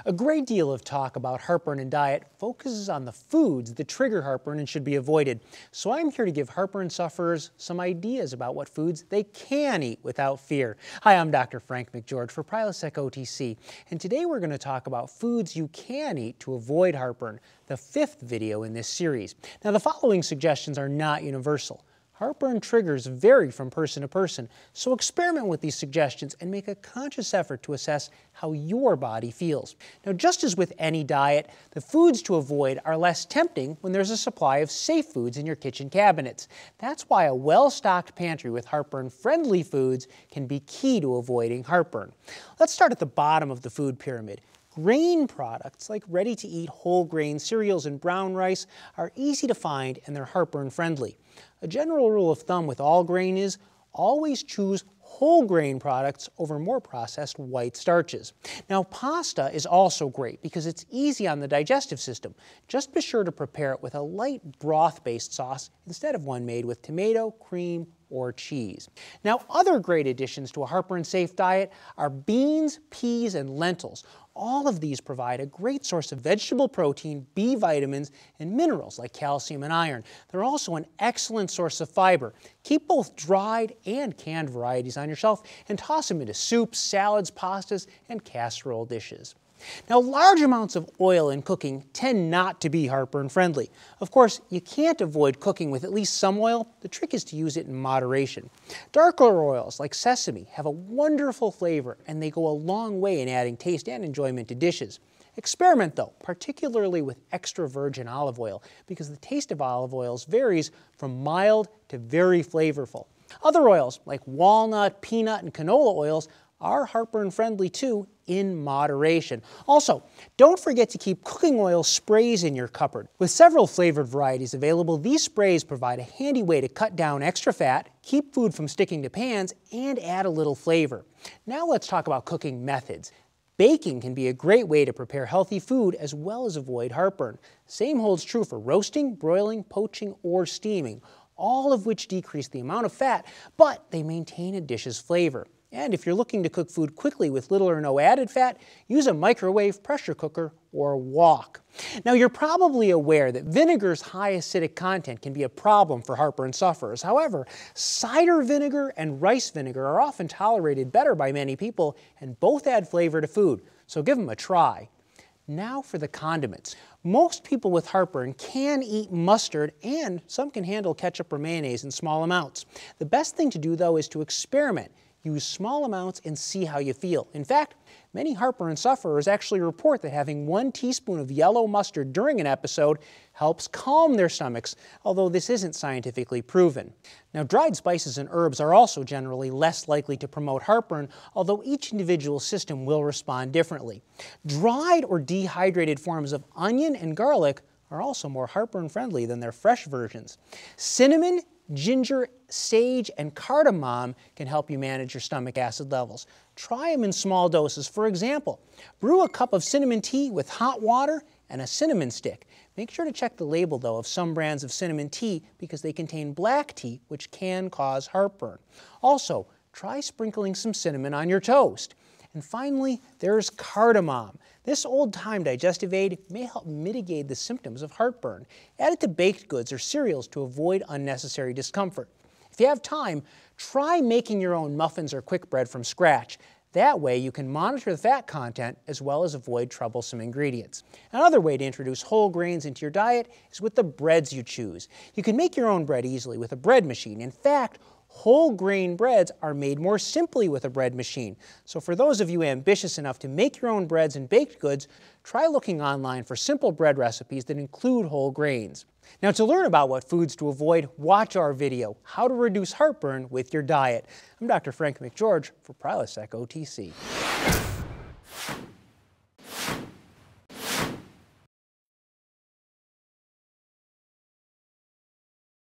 A great deal of talk about heartburn and diet focuses on the foods that trigger heartburn and should be avoided. So I'm here to give heartburn sufferers some ideas about what foods they can eat without fear. Hi, I'm Dr. Frank McGeorge for PrilosecOTC, and today we're going to talk about foods you can eat to avoid heartburn, the fifth video in this series. Now, the following suggestions are not universal. Heartburn triggers vary from person to person, so experiment with these suggestions and make a conscious effort to assess how your body feels. Now, just as with any diet, the foods to avoid are less tempting when there's a supply of safe foods in your kitchen cabinets. That's why a well-stocked pantry with heartburn-friendly foods can be key to avoiding heartburn. Let's start at the bottom of the food pyramid. Grain products like ready-to-eat whole grain cereals and brown rice are easy to find and they're heartburn friendly. A general rule of thumb with all grain is always choose whole grain products over more processed white starches. Now, pasta is also great because it's easy on the digestive system. Just be sure to prepare it with a light broth-based sauce instead of one made with tomato, cream, or cheese. Now, other great additions to a heartburn-safe diet are beans, peas, and lentils. All of these provide a great source of vegetable protein, B vitamins, and minerals like calcium and iron. They're also an excellent source of fiber. Keep both dried and canned varieties on your shelf and toss them into soups, salads, pastas, and casserole dishes. Now, large amounts of oil in cooking tend not to be heartburn friendly. Of course, you can't avoid cooking with at least some oil. The trick is to use it in moderation. Darker oils like sesame have a wonderful flavor and they go a long way in adding taste and enjoyment to dishes. Experiment though, particularly with extra virgin olive oil, because the taste of olive oils varies from mild to very flavorful. Other oils like walnut, peanut, and canola oils are heartburn friendly too, in moderation. Also, don't forget to keep cooking oil sprays in your cupboard. With several flavored varieties available, these sprays provide a handy way to cut down extra fat, keep food from sticking to pans, and add a little flavor. Now let's talk about cooking methods. Baking can be a great way to prepare healthy food as well as avoid heartburn. Same holds true for roasting, broiling, poaching, or steaming, all of which decrease the amount of fat, but they maintain a dish's flavor. And if you're looking to cook food quickly with little or no added fat, use a microwave, pressure cooker, or wok. Now, you're probably aware that vinegar's high acidic content can be a problem for heartburn sufferers. However, cider vinegar and rice vinegar are often tolerated better by many people, and both add flavor to food, so give them a try. Now for the condiments. Most people with heartburn can eat mustard, and some can handle ketchup or mayonnaise in small amounts. The best thing to do, though, is to experiment. Use small amounts and see how you feel. In fact, many heartburn sufferers actually report that having 1 teaspoon of yellow mustard during an episode helps calm their stomachs, although this isn't scientifically proven. Now, dried spices and herbs are also generally less likely to promote heartburn, although each individual system will respond differently. Dried or dehydrated forms of onion and garlic are also more heartburn friendly than their fresh versions. Cinnamon, ginger, sage, and cardamom can help you manage your stomach acid levels. Try them in small doses. For example, brew a cup of cinnamon tea with hot water and a cinnamon stick. Make sure to check the label, though, of some brands of cinnamon tea because they contain black tea, which can cause heartburn. Also, try sprinkling some cinnamon on your toast. And finally, there's cardamom. This old-time digestive aid may help mitigate the symptoms of heartburn. Add it to baked goods or cereals to avoid unnecessary discomfort. If you have time, try making your own muffins or quick bread from scratch. That way you can monitor the fat content as well as avoid troublesome ingredients. Another way to introduce whole grains into your diet is with the breads you choose. You can make your own bread easily with a bread machine. In fact, whole grain breads are made more simply with a bread machine. So for those of you ambitious enough to make your own breads and baked goods, try looking online for simple bread recipes that include whole grains. Now, to learn about what foods to avoid, watch our video, How to Reduce Heartburn with Your Diet. I'm Dr. Frank McGeorge for PrilosecOTC.